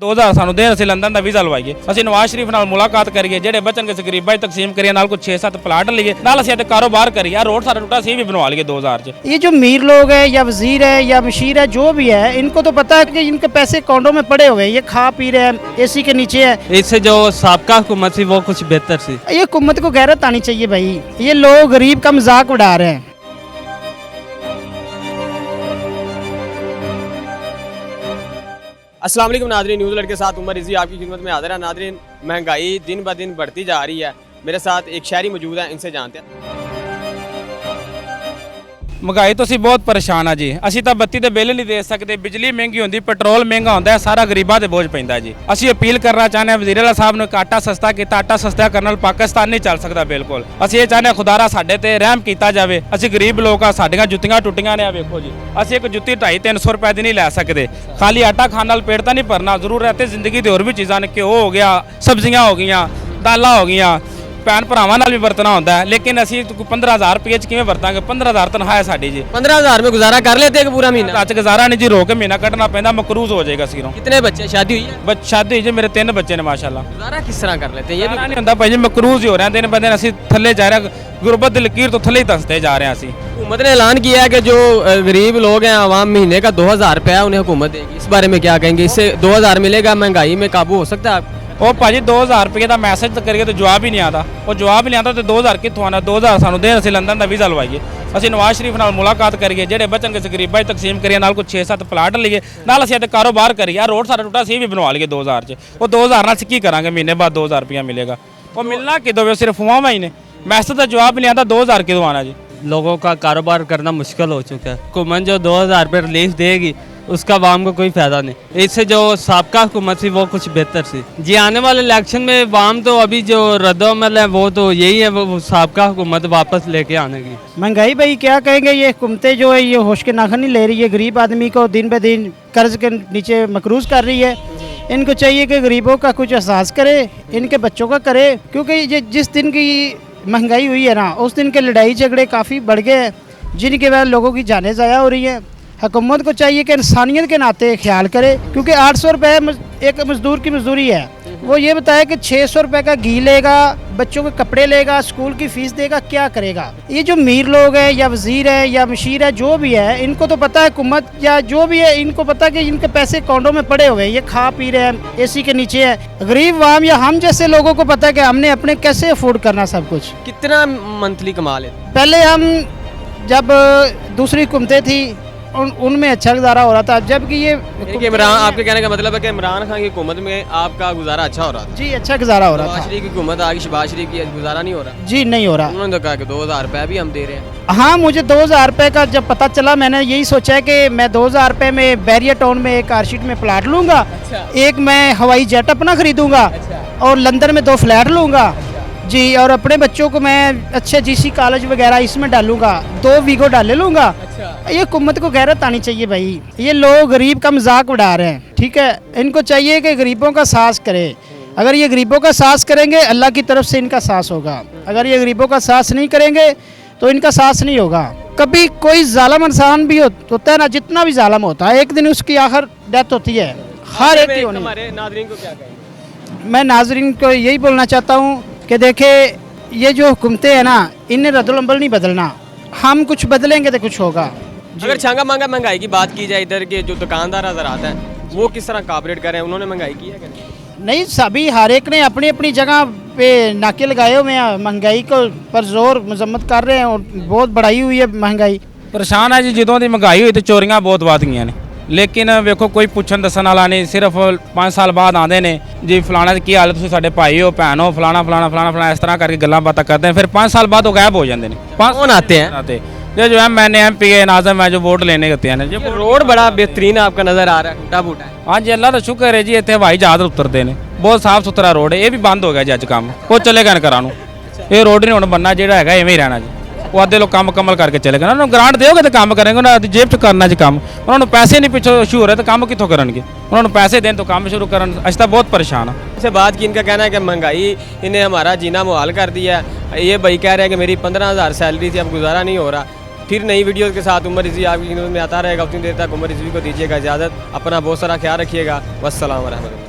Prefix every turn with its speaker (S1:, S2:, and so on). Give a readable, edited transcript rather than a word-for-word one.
S1: 2000 ਸਾਨੂੰ ਦੇਣ ਅਸੀਂ ਲੰਡਨ ਦਾ ਵੀਜ਼ਾ ਲਵਾਈਏ ਅਸੀਂ ਨਵਾਜ਼ ਸ਼ਰੀਫ ਨਾਲ ਮੁਲਾਕਾਤ ਕਰੀਏ ਜਿਹੜੇ ਬਚਨ ਕੇ ਗਰੀਬਾਂ 'ਚ ਤਕਸੀਮ ਕਰੀਏ ਨਾਲ ਕੁਝ 6-7 ਪਲਾਟ ਲਈਏ ਨਾਲ ਅਸੀਂ ਇੱਥੇ ਕਾਰੋਬਾਰ ਕਰੀਏ ਰੋਡ सारा टूटा सी भी बनवा लिए 2000 च।
S2: ये जो मीर लोग है या वजीर है या मशीर है जो भी है इनको तो पता है कि इनके पैसे अकाउंटों में पड़े हुए हैं, ये खा पी रहे हैं एसी के नीचे है।
S3: इससे जो साबका हुकूमत थी वो कुछ बेहतर थी।
S2: ये हुकूमत को गैरत आनी चाहिए भाई, ये लोग गरीब का मजाक उड़ा रहे हैं।
S4: अस्सलाम वालेकुम नादरीन, न्यूज़ अलर्ट के साथ उमर रिज़वी आपकी खिदमत में हाजिर है। नादरीन, महंगाई दिन ब दिन बढ़ती जा रही है। मेरे साथ एक शहरी मौजूद है, इनसे जानते हैं।
S1: महंगाई तो ਅਸੀਂ ਬਹੁਤ ਪਰੇਸ਼ਾਨ ਆ ਜੀ। ਅਸੀਂ ਤਾਂ ਬੱਤੀ ਦੇ ਬਿੱਲ ਨਹੀਂ ਦੇ ਸਕਦੇ, ਬਿਜਲੀ ਮਹਿੰਗੀ ਹੁੰਦੀ, ਪੈਟਰੋਲ ਮਹਿੰਗਾ ਹੁੰਦਾ, ਸਾਰਾ ਗਰੀਬਾਂ ਤੇ ਬੋਝ ਪੈਂਦਾ ਜੀ। ਅਸੀਂ ਅਪੀਲ ਕਰਨਾ ਚਾਹੁੰਦੇ ਹਾਂ ਵਜ਼ੀਰ ਆਲਾ ਸਾਹਿਬ ਨੂੰ, ਆਟਾ ਸਸਤਾ ਕੀਤਾ, ਆਟਾ ਸਸਤਾ ਕਰਨ ਨਾਲ ਪਾਕਿਸਤਾਨ ਨਹੀਂ ਚੱਲ ਸਕਦਾ ਬਿਲਕੁਲ। ਅਸੀਂ ਇਹ ਚਾਹੁੰਦੇ ਹਾਂ ਖੁਦਾਰਾ ਸਾਡੇ ਤੇ ਰਹਿਮ ਕੀਤਾ ਜਾਵੇ। ਅਸੀਂ ਗਰੀਬ ਲੋਕ ਆ, ਸਾਡੀਆਂ ਜੁੱਤੀਆਂ ਟੁੱਟੀਆਂ ਨੇ, ਆ ਵੇਖੋ ਜੀ। ਅਸੀਂ ਇੱਕ ਜੁੱਤੀ 250-300 ਰੁਪਏ ਦੀ ਨਹੀਂ ਲੈ ਸਕਦੇ। ਖਾਲੀ ਆਟਾ ਖਾਣ ਨਾਲ ਪੇਟ ਤਾਂ ਨਹੀਂ ਭਰਨਾ, ਜ਼ਰੂਰ ਰਹਤੇ ਜ਼ਿੰਦਗੀ ਦੇ ਹੋਰ ਵੀ ਚੀਜ਼ਾਂ ਨੇ, ਘਿਓ ਹੋ ਗਿਆ, ਸਬਜ਼ੀਆਂ ਹੋ ਗਈਆਂ, ਦਾਲਾਂ ਹੋ ਗਈਆਂ, ਭੈਣ ਭਰਾਵਾਂ ਨਾਲ ਵੀ ਵਰਤਣਾ ਹੁੰਦਾ ਹੈ। ਲੇਕਿन ਅਸੀਂ 15000 ਰੁਪਏ 'ਚ ਕਿਵੇਂ ਵਰਤਾਂਗੇ? 15000 ਤਨਖਾਹ ਹੈ ਸਾਡੀ ਜੀ।
S4: 15000 में गुजारा कर लेते हैं पूरा महीना?
S1: ਅੱਜ ਗੁਜ਼ਾਰਾ ਨਹੀਂ ਜੀ, ਰੋ ਕੇ ਮਹੀਨਾ ਕੱਢਣਾ ਪੈਂਦਾ, ਮਕਰੂਜ਼ ਹੋ ਜਾਏਗਾ ਸਿਰੋਂ।
S4: कितने बच्चे, शादी हुई है?
S1: ਸ਼ਾਦੀ ਜੀ ਮੇਰੇ 3 ਬੱਚੇ ਨੇ ਮਾਸ਼ਾਅੱਲਾ।
S4: गुजारा किस तरह कर लेते हैं ये भी?
S1: ਨਹੀਂ ਹੁੰਦਾ ਭਾਈ ਜੀ, ਮਕਰੂਜ਼ ਹੀ ਹੋ ਰਹੇ ਦਿਨ ਬ ਦਿਨ। ਅਸੀਂ ਥੱਲੇ ਜਾ ਰਹੇ, ਗੁਰਬਤ ਦੀ ਲਕੀਰ ਤੋਂ ਥੱਲੇ ਹੀ ਧੱਸਦੇ ਜਾ ਰਹੇ ਹਾਂ ਅਸੀਂ।
S4: हुकूमत ने ऐलान किया है कि जो गरीब लोग हैं आवाम महीने का 2000 रुपया उन्हें हुकूमत देगी। इस बारे में क्या कहेंगे? इससे 2000 मिलेगा, महंगाई में काबू हो सकता है आप?
S1: ਉਹ ਭਾਜੀ 2000 ਰੁਪਏ ਦਾ ਮੈਸੇਜ ਤਾਂ ਕਰੀਏ ਤਾਂ ਜਵਾਬ ਹੀ ਨਹੀਂ ਆਉਂਦਾ। ਉਹ ਜਵਾਬ ਨਹੀਂ ਆਉਂਦਾ ਤੇ 2000 ਕਿੱਥੋਂ ਆਣਾ? 2000 ਸਾਨੂੰ ਦੇਣ ਅਸੀਂ ਲੰਡਨ ਦਾ ਵੀਜ਼ਾ ਲਵਾਈਏ, ਅਸੀਂ ਨਵਾਜ਼ ਸ਼ਰੀਫ ਨਾਲ ਮੁਲਾਕਾਤ ਕਰੀਏ, ਜਿਹੜੇ ਬਚਨ ਕੇ ਗਰੀਬਾਂ 'ਚ ਤਕਸੀਮ ਕਰੀਏ, ਨਾਲ ਕੁਝ 6-7 ਪਲਾਟ ਲਈਏ, ਨਾਲ ਅਸੀਂ ਇੱਥੇ ਕਾਰੋਬਾਰ ਕਰੀਏ ਰੋਡ ਸਾਰਾ ਟੁੱਟਾ ਸੀ ਵੀ ਬਣਵਾ ਲਈਏ 2000 'ਚ। ਉਹ 2000 ਨਾਲ ਅਸੀਂ ਕੀ ਕਰਾਂਗੇ? ਮਹੀਨੇ ਬਾਅਦ 2000 ਰੁਪਇਆ ਮਿਲੇਗਾ, ਉਹ ਮਿਲਣਾ ਕਿਦੋਂ? ਸਿਰਫ ਫੁਆਵਾਂ ਹੀ ਨੇ, ਮੈਸੇਜ ਦਾ ਜਵਾਬ ਨਹੀਂ ਆਉਂਦਾ। 2000 ਕਿਦੋਂ ਆਣਾ ਜੀ?
S3: लोगों का कारोबार करना मुश्किल हो चुका है। हुकूमत जो 2000 रुपये रिलीफ देगी उसका वाम को कोई फ़ायदा नहीं। इससे जो साबका हुकूमत थी वो कुछ बेहतर थी जी। आने वाले इलेक्शन में वाम तो अभी जो रद्दोमल है वो तो यही है, वो साबका हुकूमत वापस लेके आने की।
S2: महंगाई भाई क्या कहेंगे, ये हुकूमतें जो है ये होश के नाखन नहीं ले रही है, गरीब आदमी को दिन ब दिन कर्ज के नीचे मकरूज कर रही है। इनको चाहिए कि गरीबों का कुछ एहसास करे, इनके बच्चों का करे, क्योंकि ये जिस दिन की महंगाई हुई है ना उस दिन के लड़ाई झगड़े काफ़ी बढ़ गए हैं, जिनके वजह लोगों की जानें ज़ाया हो रही हैं। हुकूमत को चाहिए कि इंसानियत के नाते ख्याल करे, क्योंकि 800 रुपये एक मज़दूर की मजदूरी है। वो ये बताए कि 600 रुपये का घी लेगा, बच्चों के कपड़े लेगा, स्कूल की फ़ीस देगा, क्या करेगा? ये जो मीर लोग हैं या वज़ीर है या मशीर है जो भी है, इनको तो पता है, हुकूमत या जो भी है इनको पता है कि इनके पैसे अकाउंटों में पड़े हुए हैं, ये खा पी रहे हैं, एसी के नीचे है। गरीब वाम या हम जैसे लोगों को पता है कि हमने अपने कैसे अफोर्ड करना सब कुछ।
S4: कितना मंथली कमा लेते?
S2: पहले हम जब दूसरी हुकूमतें थी उनमें अच्छा गुजारा हो रहा था, जबकि ये
S4: इमरान, आपके कहने का मतलब है कि इमरान खान की हुकूमत में आपका गुजारा अच्छा हो रहा था?
S2: जी अच्छा गुजारा हो रहा
S4: शहबाज
S2: था।
S4: शरीफ की हुकूमत आ गई, शहबाज शरीफ की गुजारा नहीं हो रहा?
S2: जी नहीं हो रहा।
S4: उन्होंने तो कहा कि 2000 रुपया भी हम दे रहे हैं।
S2: हाँ, मुझे 2000 रुपये का जब पता चला मैंने यही सोचा है कि मैं 2000 रुपये में बैरियर टाउन में एक कारशीट में प्लाट लूँगा, एक मैं हवाई जेट अपना खरीदूँगा और लंदन में 2 फ्लैट लूँगा जी, और अपने बच्चों को मैं अच्छे GC कॉलेज वगैरह इसमें डालूँगा, 2 वीगो डाले लूँगा। ये हुकूमत को गैरत आनी चाहिए भाई, ये लोग गरीब का मजाक उड़ा रहे हैं, ठीक है? इनको चाहिए कि गरीबों का साथ करें। अगर ये गरीबों का साथ करेंगे अल्लाह की तरफ से इनका साथ होगा, अगर ये गरीबों का साथ नहीं करेंगे तो इनका साथ नहीं होगा। कभी कोई जालिम इंसान भी होता है ना, जितना भी जालिम होता है एक दिन उसकी आखिर डेथ होती है, हर एक की होनी।
S4: हमारे नाज़रीन को क्या कहेंगे?
S2: मैं नाजरीन को यही बोलना चाहता हूँ कि देखे ये जो हुकूमतें हैं ना, इन्हें रद्दुल-अमल नहीं बदलना, हम कुछ बदलेंगे तो कुछ होगा।
S4: अगर छांगा मांगा महंगाई की बात की जाए, इधर के जो दुकानदार नजर आते हैं वो किस तरह कॉपरेट कर रहे हैं? उन्होंने महंगाई की है कि नहीं?
S2: नहीं, सभी हर एक ने अपनी अपनी जगह पे नाके लगाए हुए हैं, महंगाई को पर जोर मजम्मत कर रहे हैं और बहुत बढ़ाई हुई है महंगाई।
S1: ਪਰੇਸ਼ਾਨ ਹੈ ਜੀ, ਜਦੋਂ ਦੀ ਮਹਿੰਗਾਈ ਹੋਈ ਤੇ ਚੋਰੀਆਂ ਬਹੁਤ ਵੱਧ ਗਈਆਂ ਨੇ। ਲੇਕਿਨ ਵੇਖੋ ਕੋਈ ਪੁੱਛਣ ਦੱਸਣ ਵਾਲਾ ਨਹੀਂ, ਸਿਰਫ 5 ਸਾਲ ਬਾਅਦ ਆਉਂਦੇ ਨੇ ਜੀ ਫਲਾਣਾ ਦੀ ਕੀ ਹਾਲ ਹੈ, ਤੁਸੀਂ ਸਾਡੇ ਭਾਈ ਹੋ ਭੈਣ ਹੋ, ਫਲਾਣਾ ਫਲਾਣਾ ਫਲਾਣਾ ਫਲਾਣਾ, ਇਸ ਤਰ੍ਹਾਂ ਕਰਕੇ ਗੱਲਾਂ ਬਾਤਾਂ ਕਰਦੇ ਨੇ, ਫਿਰ 5 साल बाद वो गायब हो जाते हैं।
S4: कौन आते हैं?
S1: आते जो है मैंने MP नाज़म है जो वोट लेने होते हैं
S4: ये रोड बड़ा बेहतरीन आपका नज़र आ रहा है, टूटा फूटा है।
S1: हाँ जी, अल्लाह का शुक्र है जी, इतने हवाई जहाज उतरते हैं, बहुत साफ सुथरा रोड है। ये भी बंद हो गया जी, अज काम वो चलेगा घरों, ये रोड नहीं हुण बनना, जोड़ा है इवें ही रहना जी। वो आधे लोग काम मुकम्मल करके चले गए, उन्होंने ग्रांट दोगे तो काम करेंगे, उन्होंने जेब च करना जी काम, उन्होंने पैसे नहीं पिछले शुरू हो रहे तो काम कितों करेंगे? उन्होंने पैसे दें तो काम शुरू करन। अस तो बहुत परेशान हाँ।
S4: इससे बात की, इनका कहना है कि महंगाई इन्हें हमारा जीना मुहाल कर दिया है। ये भाई कह रहे हैं कि मेरी 15000 सैलरी थी, अब गुजारा नहीं हो रहा। फिर नई वीडियोज़ के साथ उमर रिज़वी आपकी खिदमत में आता रहेगा। उतनी देर तक उमर रिज़वी को दीजिएगा इजाज़त। अपना बहुत सारा ख्याल रखिएगा। वस्सलाम वरहमतुल्लाह।